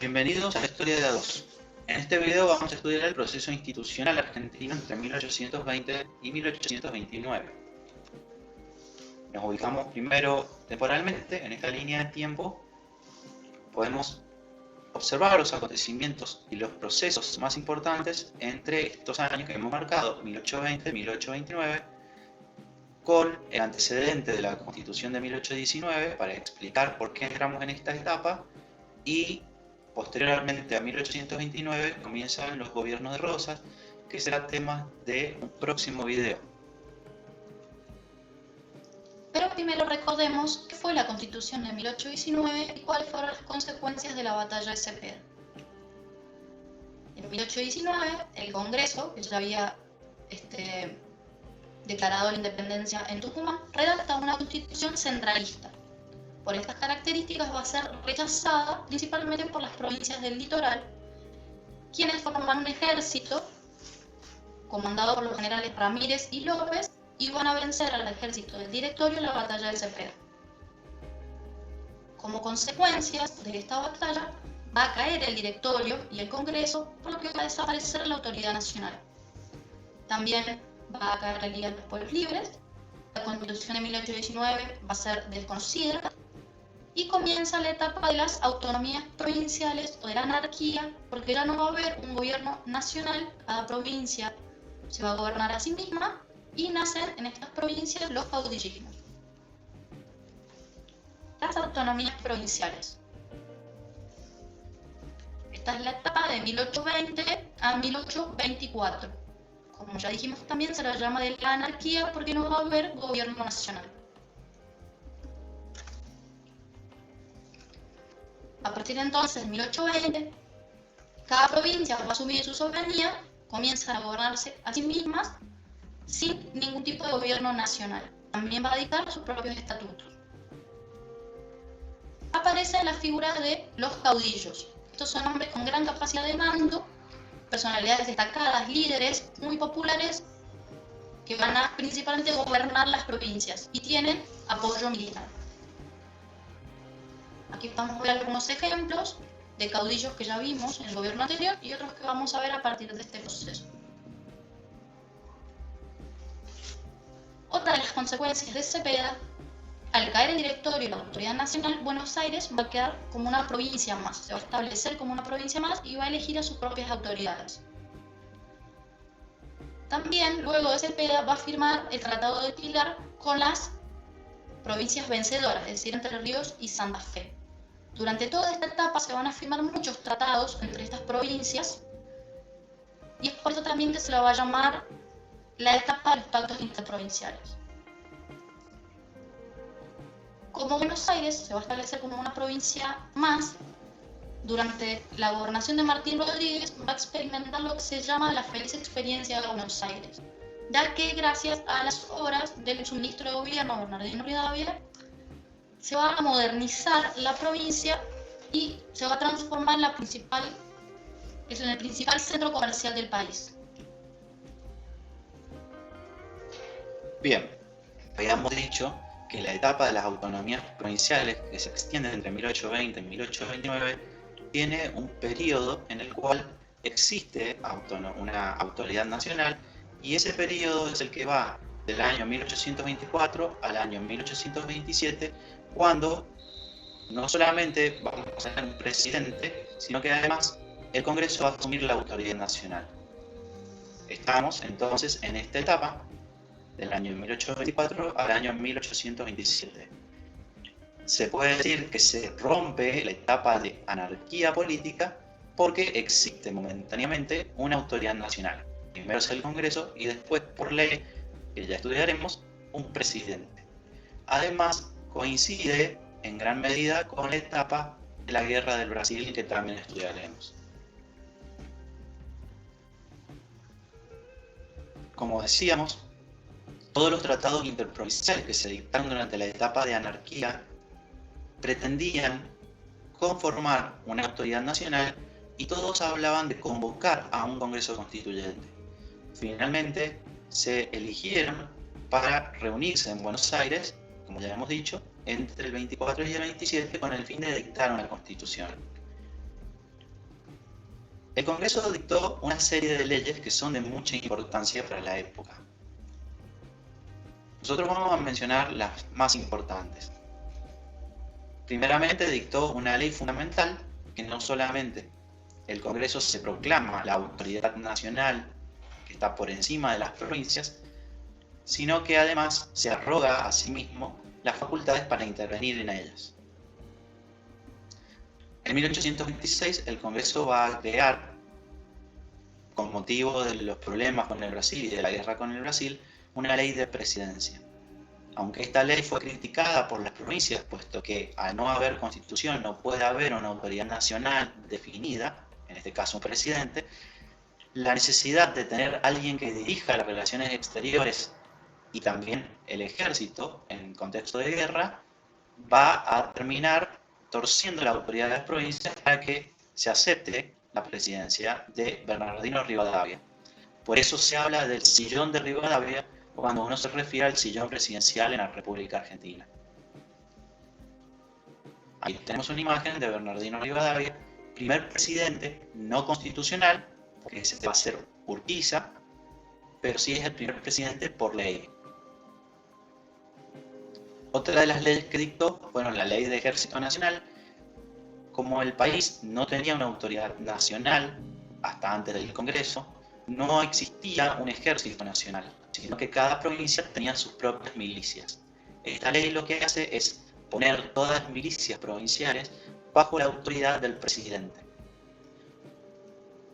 Bienvenidos a la Historia de A2. En este video vamos a estudiar el proceso institucional argentino entre 1820 y 1829. Nos ubicamos primero temporalmente en esta línea de tiempo. Podemos observar los acontecimientos y los procesos más importantes entre estos años que hemos marcado, 1820 y 1829, con el antecedente de la Constitución de 1819 para explicar por qué entramos en esta etapa, y posteriormente a 1829 comienzan los gobiernos de Rosas, que será tema de un próximo video. Pero primero recordemos qué fue la Constitución de 1819 y cuáles fueron las consecuencias de la batalla de Cepeda. En 1819, el Congreso, que ya había declarado la independencia en Tucumán, redacta una constitución centralista. Por estas características va a ser rechazada principalmente por las provincias del litoral, quienes forman un ejército comandado por los generales Ramírez y López y van a vencer al ejército del Directorio en la batalla de Cepeda. Como consecuencias de esta batalla, va a caer el Directorio y el Congreso, por lo que va a desaparecer la autoridad nacional. También va a caer la Liga de los Pueblos Libres, la Constitución de 1819 va a ser desconocida, y comienza la etapa de las autonomías provinciales o de la anarquía, porque ya no va a haber un gobierno nacional, cada provincia se va a gobernar a sí misma, y nacen en estas provincias los caudillismos. Las autonomías provinciales. Esta es la etapa de 1820 a 1824. Como ya dijimos, también se la llama de la anarquía porque no va a haber gobierno nacional. A partir de entonces, en 1820, cada provincia va a asumir su soberanía, comienzan a gobernarse a sí mismas sin ningún tipo de gobierno nacional. También va a dictar sus propios estatutos. Aparece la figura de los caudillos. Estos son hombres con gran capacidad de mando, personalidades destacadas, líderes muy populares, que van a principalmente gobernar las provincias y tienen apoyo militar. Aquí vamos a ver algunos ejemplos de caudillos que ya vimos en el gobierno anterior y otros que vamos a ver a partir de este proceso. Otra de las consecuencias de Cepeda, al caer el Directorio y la Autoridad Nacional, Buenos Aires va a quedar como una provincia más, se va a establecer como una provincia más y va a elegir a sus propias autoridades. También, luego de Cepeda, va a firmar el Tratado de Pilar con las provincias vencedoras, es decir, Entre Ríos y Santa Fe. Durante toda esta etapa se van a firmar muchos tratados entre estas provincias y es por eso también que se la va a llamar la etapa de los pactos interprovinciales. Como Buenos Aires se va a establecer como una provincia más, durante la gobernación de Martín Rodríguez va a experimentar lo que se llama la feliz experiencia de Buenos Aires, ya que gracias a las obras del subministro de gobierno Bernardino Rivadavia se va a modernizar la provincia y se va a transformar en el principal centro comercial del país. Bien, habíamos dicho que la etapa de las autonomías provinciales, que se extiende entre 1820 y 1829, tiene un periodo en el cual existe una autoridad nacional, y ese periodo es el que va del año 1824 al año 1827, cuando no solamente vamos a tener un presidente, sino que además el Congreso va a asumir la autoridad nacional. Estamos entonces en esta etapa del año 1824 al año 1827. Se puede decir que se rompe la etapa de anarquía política porque existe momentáneamente una autoridad nacional. Primero es el Congreso y después, por ley, que ya estudiaremos, un presidente. Además, coincide en gran medida con la etapa de la Guerra del Brasil, que también estudiaremos. Como decíamos, todos los tratados interprovinciales que se dictaron durante la etapa de anarquía pretendían conformar una autoridad nacional y todos hablaban de convocar a un Congreso Constituyente. Finalmente se eligieron para reunirse en Buenos Aires, como ya hemos dicho, entre el 24 y el 27 con el fin de dictar una constitución. El Congreso dictó una serie de leyes que son de mucha importancia para la época. Nosotros vamos a mencionar las más importantes. Primeramente dictó una ley fundamental que no solamente el Congreso se proclama la autoridad nacional que está por encima de las provincias, sino que además se arroga a sí mismo las facultades para intervenir en ellas. En 1826 el Congreso va a crear, con motivo de los problemas con el Brasil y de la guerra con el Brasil, una ley de presidencia. Aunque esta ley fue criticada por las provincias, puesto que al no haber constitución no puede haber una autoridad nacional definida, en este caso un presidente, la necesidad de tener alguien que dirija las relaciones exteriores y también el ejército en contexto de guerra va a terminar torciendo la autoridad de las provincias para que se acepte la presidencia de Bernardino Rivadavia. Por eso se habla del sillón de Rivadavia cuando uno se refiere al sillón presidencial en la República Argentina. Ahí tenemos una imagen de Bernardino Rivadavia, primer presidente no constitucional, porque ese va a ser Urquiza, pero sí es el primer presidente por ley. Otra de las leyes que dictó fueron la Ley de Ejército Nacional. Como el país no tenía una autoridad nacional hasta antes del Congreso, no existía un ejército nacional, sino que cada provincia tenía sus propias milicias. Esta ley lo que hace es poner todas las milicias provinciales bajo la autoridad del presidente.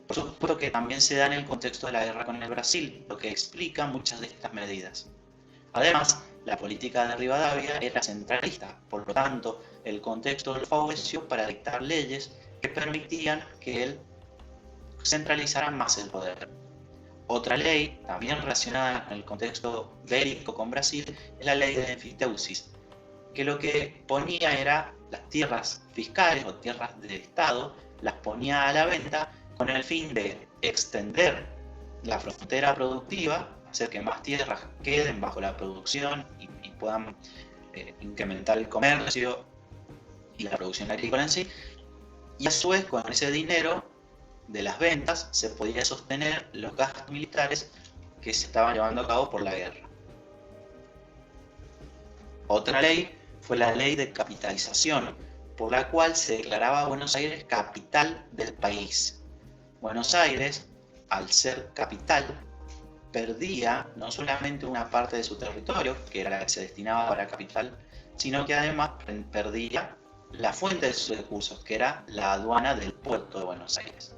Por supuesto que también se da en el contexto de la guerra con el Brasil, lo que explica muchas de estas medidas. Además, la política de Rivadavia era centralista, por lo tanto, el contexto lo favoreció para dictar leyes que permitían que él centralizara más el poder. Otra ley, también relacionada con el contexto bélico con Brasil, es la ley de enfiteusis, que lo que ponía era las tierras fiscales o tierras del Estado, las ponía a la venta con el fin de extender la frontera productiva, hacer que más tierras queden bajo la producción y puedan incrementar el comercio y la producción agrícola en sí, y a su vez con ese dinero de las ventas se podía sostener los gastos militares que se estaban llevando a cabo por la guerra. Otra ley fue la ley de capitalización, por la cual se declaraba a Buenos Aires capital del país. Buenos Aires, al ser capital, perdía no solamente una parte de su territorio, que era la que se destinaba para capital, sino que además perdía la fuente de sus recursos, que era la aduana del puerto de Buenos Aires.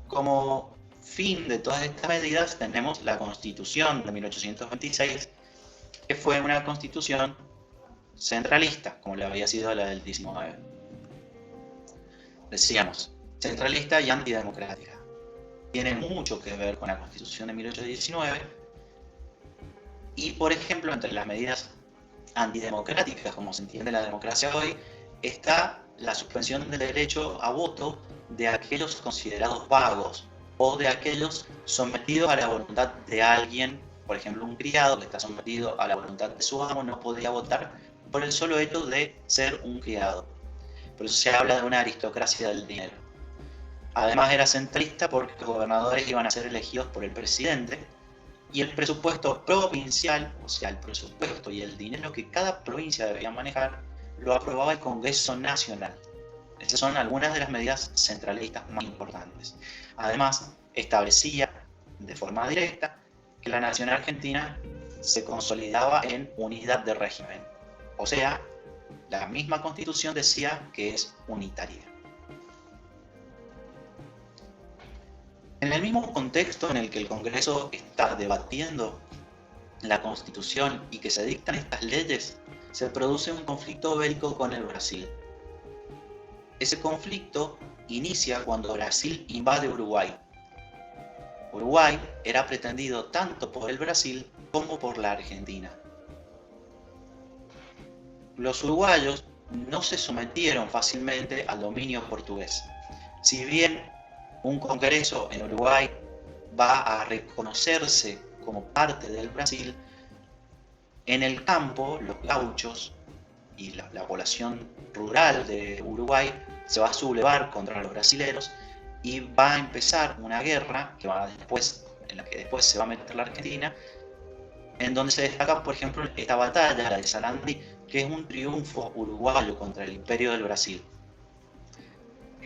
Como fin de todas estas medidas tenemos la Constitución de 1826, que fue una constitución centralista, como le había sido la del 19. Decíamos, centralista y antidemocrática. Tiene mucho que ver con la Constitución de 1819 y, por ejemplo, entre las medidas antidemocráticas, como se entiende la democracia hoy, está la suspensión del derecho a voto de aquellos considerados vagos o de aquellos sometidos a la voluntad de alguien. Por ejemplo, un criado que está sometido a la voluntad de su amo no podía votar por el solo hecho de ser un criado. Por eso se habla de una aristocracia del dinero. Además era centralista porque los gobernadores iban a ser elegidos por el presidente y el presupuesto provincial, o sea, el presupuesto y el dinero que cada provincia debía manejar, lo aprobaba el Congreso Nacional. Esas son algunas de las medidas centralistas más importantes. Además, establecía de forma directa que la nación argentina se consolidaba en unidad de régimen. O sea, la misma Constitución decía que es unitaria. En el mismo contexto en el que el Congreso está debatiendo la Constitución y que se dictan estas leyes, se produce un conflicto bélico con el Brasil. Ese conflicto inicia cuando Brasil invade Uruguay. Uruguay era pretendido tanto por el Brasil como por la Argentina. Los uruguayos no se sometieron fácilmente al dominio portugués. Si bien un congreso en Uruguay va a reconocerse como parte del Brasil, en el campo los gauchos y la población rural de Uruguay se va a sublevar contra los brasileros y va a empezar una guerra en la que después se va a meter la Argentina, en donde se destaca, por ejemplo, esta batalla, la de Sarandí, que es un triunfo uruguayo contra el Imperio del Brasil.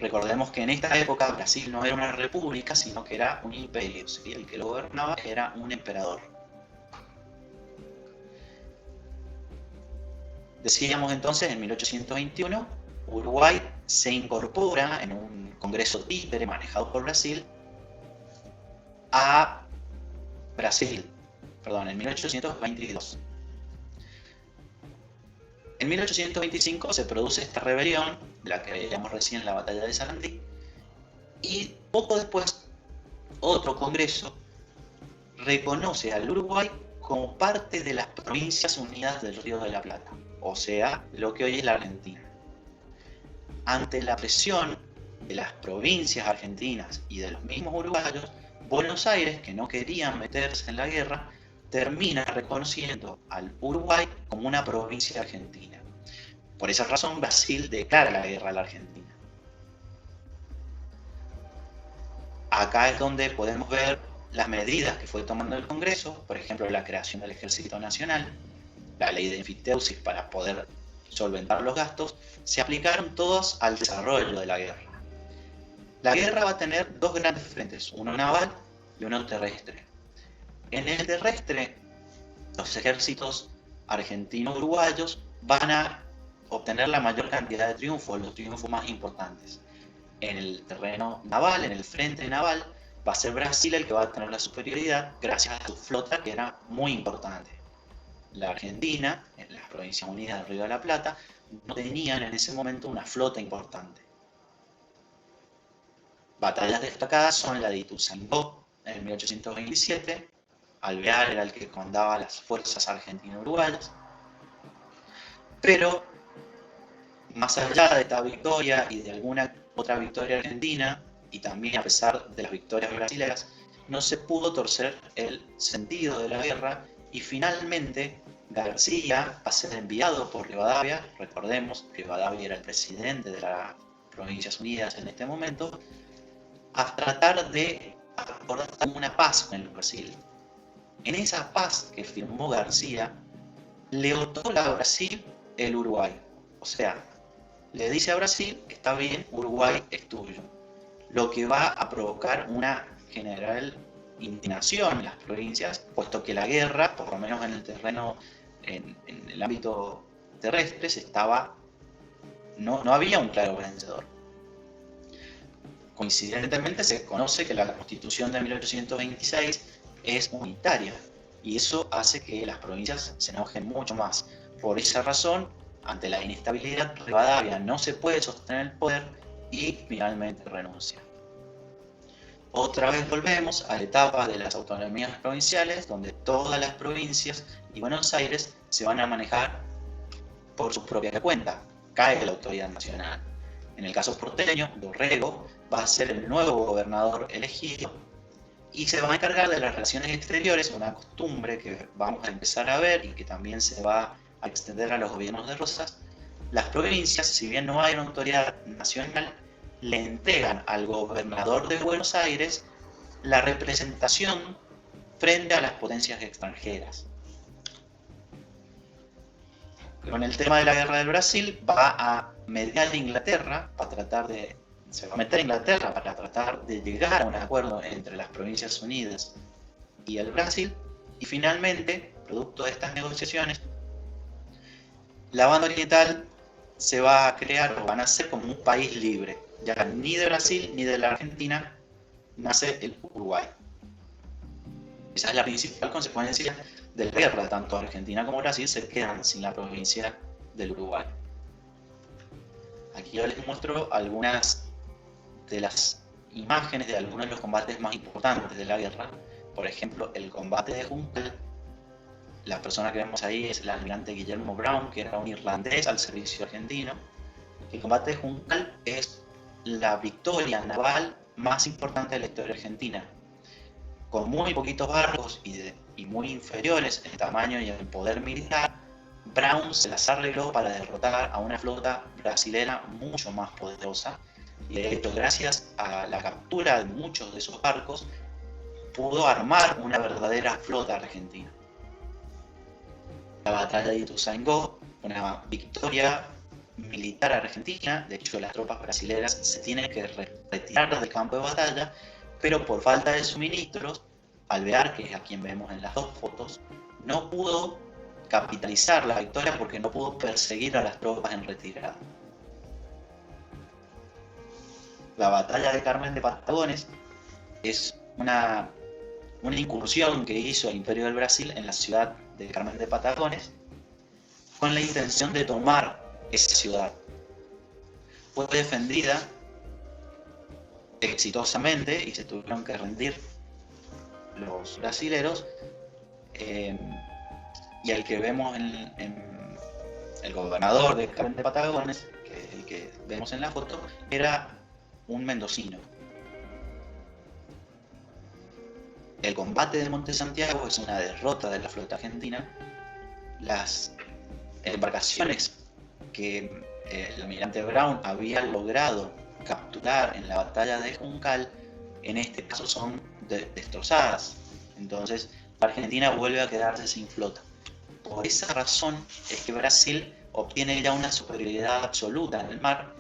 Recordemos que en esta época Brasil no era una república, sino que era un imperio, ¿sí? El que lo gobernaba era un emperador. Decíamos entonces, en 1821, Uruguay se incorpora en un congreso títere manejado por Brasil a Brasil, en 1822. En 1825 se produce esta rebelión, de la que veíamos recién, la batalla de Sarandí, y poco después otro congreso reconoce al Uruguay como parte de las Provincias Unidas del Río de la Plata, o sea, lo que hoy es la Argentina. Ante la presión de las provincias argentinas y de los mismos uruguayos, Buenos Aires, que no querían meterse en la guerra, termina reconociendo al Uruguay como una provincia argentina. Por esa razón, Brasil declara la guerra a la Argentina. Acá es donde podemos ver las medidas que fue tomando el Congreso, por ejemplo, la creación del Ejército Nacional, la ley de enfiteusis para poder solventar los gastos, se aplicaron todos al desarrollo de la guerra. La guerra va a tener dos grandes frentes, uno naval y uno terrestre. En el terrestre, los ejércitos argentino-uruguayos van a obtener la mayor cantidad de triunfos, los triunfos más importantes. En el terreno naval, en el frente naval, va a ser Brasil el que va a tener la superioridad gracias a su flota, que era muy importante. La Argentina, en las Provincias Unidas del Río de la Plata, no tenían en ese momento una flota importante. Batallas destacadas son la de Ituzaingó en 1827, Alvear era el que comandaba las fuerzas argentino-uruguayas, pero más allá de esta victoria y de alguna otra victoria argentina, y también a pesar de las victorias brasileras, no se pudo torcer el sentido de la guerra y finalmente García va a ser enviado por Rivadavia. Recordemos que Rivadavia era el presidente de las Provincias Unidas en este momento, a tratar de acordar una paz con el Brasil. En esa paz que firmó García, le otorga a Brasil el Uruguay. O sea, le dice a Brasil, está bien, Uruguay es tuyo. Lo que va a provocar una general indignación en las provincias, puesto que la guerra, por lo menos en el terreno, en el ámbito terrestre, no había un claro vencedor. Coincidentemente se conoce que la Constitución de 1826 es unitaria y eso hace que las provincias se enojen mucho más. Por esa razón, ante la inestabilidad, Rivadavia no se puede sostener el poder y finalmente renuncia. Otra vez volvemos a la etapa de las autonomías provinciales, donde todas las provincias y Buenos Aires se van a manejar por su propia cuenta. Cae la autoridad nacional. En el caso porteño, Dorrego va a ser el nuevo gobernador elegido y se va a encargar de las relaciones exteriores, una costumbre que vamos a empezar a ver y que también se va a extender a los gobiernos de Rosas. Las provincias, si bien no hay una autoridad nacional, le entregan al gobernador de Buenos Aires la representación frente a las potencias extranjeras. Con el tema de la guerra del Brasil, va a mediar Inglaterra se va a meter Inglaterra para tratar de llegar a un acuerdo entre las Provincias Unidas y el Brasil, y finalmente, producto de estas negociaciones, la banda oriental se va a crear o va a nacer como un país libre. Ya ni de Brasil ni de la Argentina nace el Uruguay. Esa es la principal consecuencia de la guerra. Tanto Argentina como Brasil se quedan sin la provincia del Uruguay. Aquí yo les muestro algunas de las imágenes de algunos de los combates más importantes de la guerra. Por ejemplo, el combate de Juncal. La persona que vemos ahí es el almirante Guillermo Brown, que era un irlandés al servicio argentino. El combate de Juncal es la victoria naval más importante de la historia argentina. Con muy poquitos barcos y muy inferiores en tamaño y en poder militar, Brown se las arregló para derrotar a una flota brasilera mucho más poderosa, y de hecho, gracias a la captura de muchos de esos barcos, pudo armar una verdadera flota argentina. La batalla de Ituzaingó, una victoria militar argentina. De hecho, las tropas brasileñas se tienen que retirar del campo de batalla, pero por falta de suministros, Alvear, que es a quien vemos en las dos fotos, no pudo capitalizar la victoria porque no pudo perseguir a las tropas en retirada. La batalla de Carmen de Patagones es una incursión que hizo el Imperio del Brasil en la ciudad de Carmen de Patagones con la intención de tomar esa ciudad. Fue defendida exitosamente y se tuvieron que rendir los brasileros, y el que vemos en el gobernador de Carmen de Patagones, que es el que vemos en la foto, era un mendocino. El combate de Monte Santiago es una derrota de la flota argentina. Las embarcaciones que el almirante Brown había logrado capturar en la batalla de Juncal, en este caso son destrozadas. Entonces, Argentina vuelve a quedarse sin flota. Por esa razón es que Brasil obtiene ya una superioridad absoluta en el mar,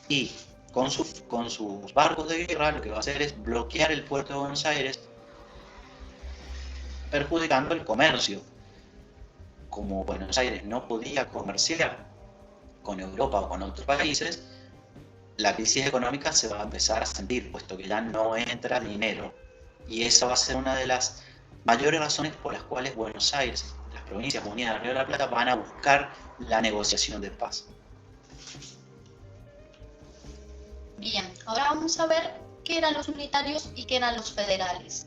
y con sus barcos de guerra lo que va a hacer es bloquear el puerto de Buenos Aires, perjudicando el comercio. Como Buenos Aires no podía comerciar con Europa o con otros países, la crisis económica se va a empezar a sentir, puesto que ya no entra dinero. Y esa va a ser una de las mayores razones por las cuales Buenos Aires, las provincias unidas del Río de la Plata, van a buscar la negociación de paz. Bien, ahora vamos a ver qué eran los unitarios y qué eran los federales,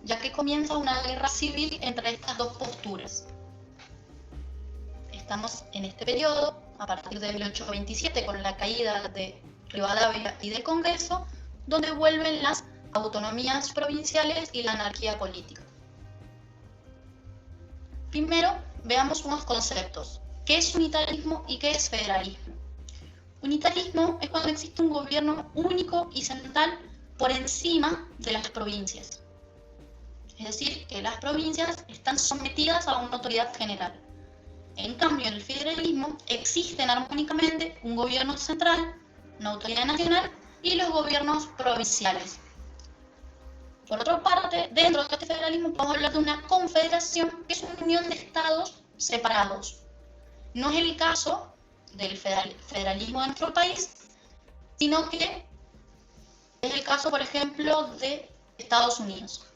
ya que comienza una guerra civil entre estas dos posturas. Estamos en este periodo, a partir de 1827, con la caída de Rivadavia y del Congreso, donde vuelven las autonomías provinciales y la anarquía política. Primero, veamos unos conceptos. ¿Qué es unitarismo y qué es federalismo? Unitarismo es cuando existe un gobierno único y central por encima de las provincias. Es decir, que las provincias están sometidas a una autoridad general. En cambio, en el federalismo existen armónicamente un gobierno central, una autoridad nacional y los gobiernos provinciales. Por otra parte, dentro de este federalismo podemos hablar de una confederación, que es una unión de estados separados. No es el caso del federalismo de nuestro país, sino que es el caso, por ejemplo, de Estados Unidos.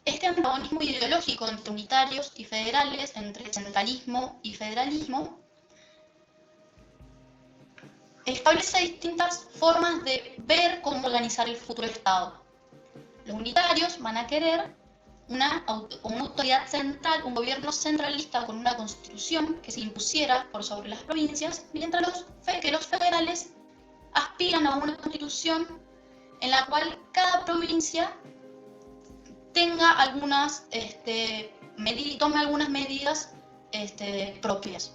Este antagonismo ideológico entre unitarios y federales, entre centralismo y federalismo, establece distintas formas de ver cómo organizar el futuro Estado. Los unitarios van a querer una autoridad central, un gobierno centralista con una constitución que se impusiera por sobre las provincias, mientras que los federales aspiran a una constitución en la cual cada provincia tenga algunas, tome algunas medidas propias.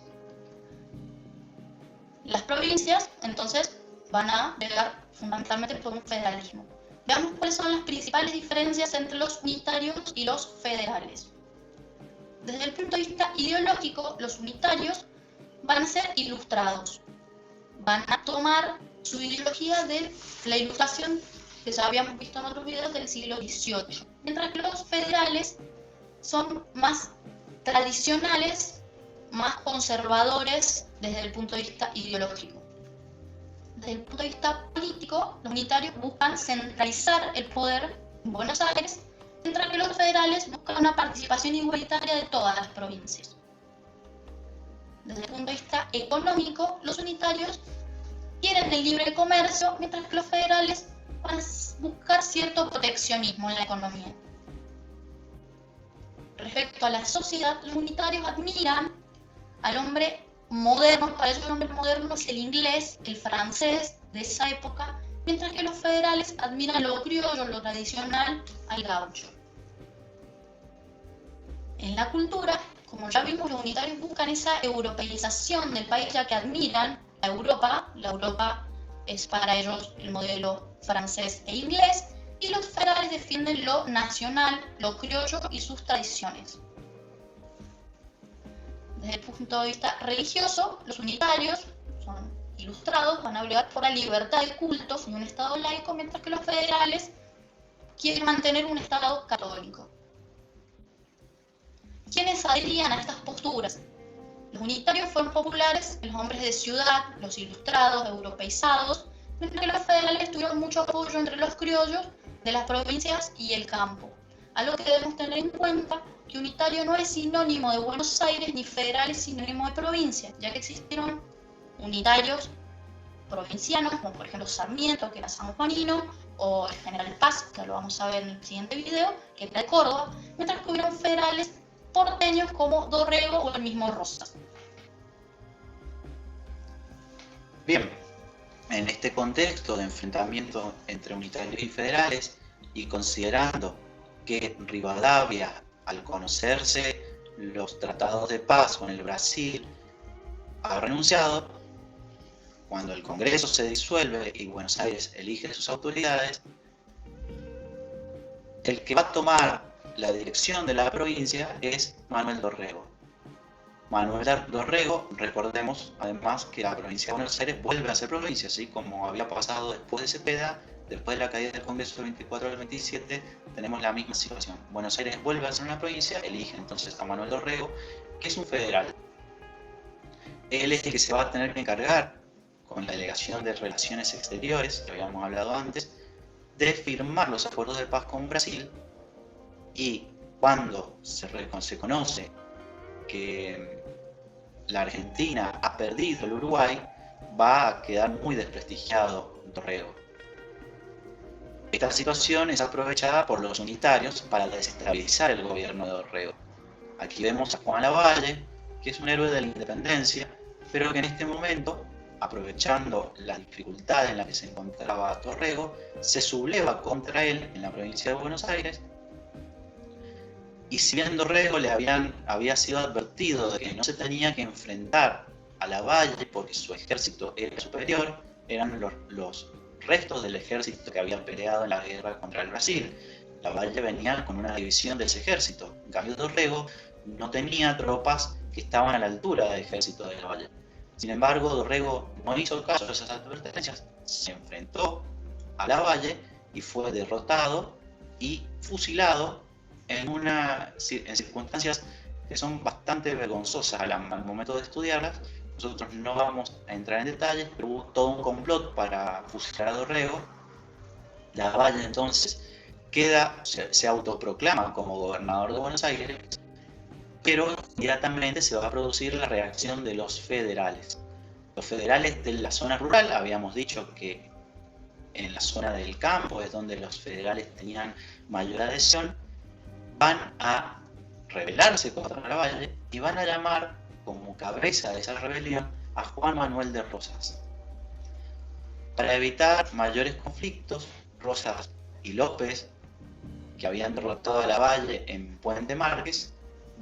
Las provincias, entonces, van a llegar fundamentalmente por un federalismo. Veamos cuáles son las principales diferencias entre los unitarios y los federales. Desde el punto de vista ideológico, los unitarios van a ser ilustrados. Van a tomar su ideología de la ilustración que ya habíamos visto en otros videos del siglo XVIII. Mientras que los federales son más tradicionales, más conservadores desde el punto de vista ideológico. Desde el punto de vista político, los unitarios buscan centralizar el poder en Buenos Aires, mientras que los federales buscan una participación igualitaria de todas las provincias. Desde el punto de vista económico, los unitarios quieren el libre comercio, mientras que los federales van a buscar cierto proteccionismo en la economía. Respecto a la sociedad, los unitarios admiran al hombre moderno. Para ellos el hombre moderno es el inglés, el francés de esa época, mientras que los federales admiran lo criollo, lo tradicional, al gaucho. En la cultura, como ya vimos, los unitarios buscan esa europeización del país, ya que admiran la Europa. La Europa es para ellos el modelo francés e inglés, y los federales defienden lo nacional, lo criollo y sus tradiciones. Desde el punto de vista religioso, los unitarios son ilustrados, van a abogar por la libertad de cultos y un Estado laico, mientras que los federales quieren mantener un Estado católico. ¿Quiénes adherían a estas posturas? Los unitarios fueron populares en los hombres de ciudad, los ilustrados, europeizados, mientras que los federales tuvieron mucho apoyo entre los criollos de las provincias y el campo. Algo que debemos tener en cuenta, que unitario no es sinónimo de Buenos Aires ni federal es sinónimo de provincia, ya que existieron unitarios provincianos, como por ejemplo Sarmiento, que era sanjuanino, o el general Paz, que lo vamos a ver en el siguiente video, que era de Córdoba, mientras que hubieron federales porteños como Dorrego o el mismo Rosas. Bien, en este contexto de enfrentamiento entre unitarios y federales, y considerando que Rivadavia, al conocerse los tratados de paz con el Brasil, ha renunciado, cuando el Congreso se disuelve y Buenos Aires elige sus autoridades, el que va a tomar la dirección de la provincia es Manuel Dorrego. Manuel Dorrego, recordemos además que la provincia de Buenos Aires vuelve a ser provincia, así como había pasado después de Cepeda, después de la caída del Congreso del 24 al 27, tenemos la misma situación. Buenos Aires vuelve a ser una provincia, elige entonces a Manuel Dorrego, que es un federal. Él es el que se va a tener que encargar, con la Delegación de Relaciones Exteriores, que habíamos hablado antes, de firmar los acuerdos de paz con Brasil, y cuando se conoce que la Argentina ha perdido el Uruguay, va a quedar muy desprestigiado Dorrego. Esta situación es aprovechada por los unitarios para desestabilizar el gobierno de Dorrego. Aquí vemos a Juan Lavalle, que es un héroe de la independencia, pero que en este momento, aprovechando la dificultad en la que se encontraba Dorrego, se subleva contra él en la provincia de Buenos Aires. Y si bien Dorrego había sido advertido de que no se tenía que enfrentar a Lavalle porque su ejército era superior, eran los restos del ejército que había peleado en la guerra contra el Brasil. Lavalle venía con una división de ese ejército. En cambio, Dorrego no tenía tropas que estaban a la altura del ejército de Lavalle. Sin embargo, Dorrego no hizo caso a esas advertencias, se enfrentó a Lavalle y fue derrotado y fusilado en circunstancias que son bastante vergonzosas al momento de estudiarlas. Nosotros no vamos a entrar en detalles, pero hubo todo un complot para fusilar a Dorrego. Lavalle entonces se autoproclama como gobernador de Buenos Aires, pero inmediatamente se va a producir la reacción de los federales. Los federales de la zona rural, habíamos dicho que en la zona del campo es donde los federales tenían mayor adhesión, van a rebelarse contra Lavalle y van a llamar como cabeza de esa rebelión a Juan Manuel de Rosas. Para evitar mayores conflictos, Rosas y López, que habían derrotado a Lavalle en Puente Márquez,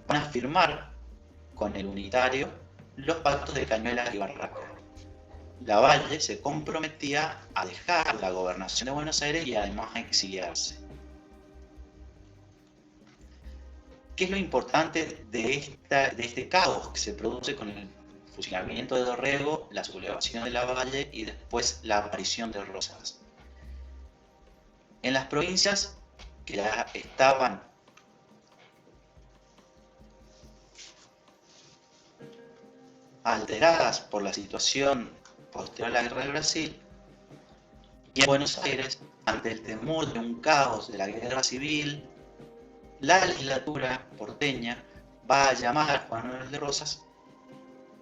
van a firmar con el unitario los pactos de Cañuelas y Barraca. Lavalle se comprometía a dejar la gobernación de Buenos Aires y además a exiliarse. ¿Qué es lo importante de este caos que se produce con el fusilamiento de Dorrego, la sublevación de Lavalle y después la aparición de Rosas? En las provincias que ya estaban alteradas por la situación posterior a la guerra del Brasil, y en Buenos Aires, ante el temor de un caos de la guerra civil, la legislatura porteña va a llamar a Juan Manuel de Rosas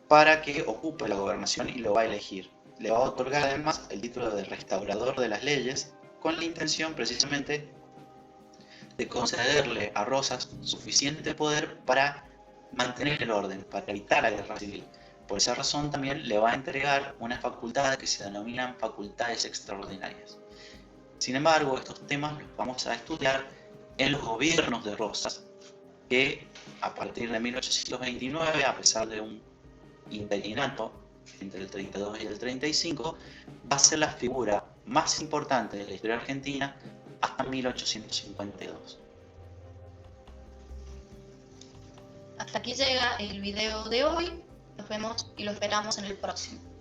para que ocupe la gobernación y lo va a elegir. Le va a otorgar además el título de restaurador de las leyes, con la intención precisamente de concederle a Rosas suficiente poder para mantener el orden, para evitar la guerra civil. Por esa razón también le va a entregar unas facultades que se denominan facultades extraordinarias. Sin embargo, estos temas los vamos a estudiar en los gobiernos de Rosas, que a partir de 1829, a pesar de un interinato entre el 32 y el 35, va a ser la figura más importante de la historia argentina hasta 1852. Hasta aquí llega el video de hoy. Nos vemos y lo esperamos en el próximo.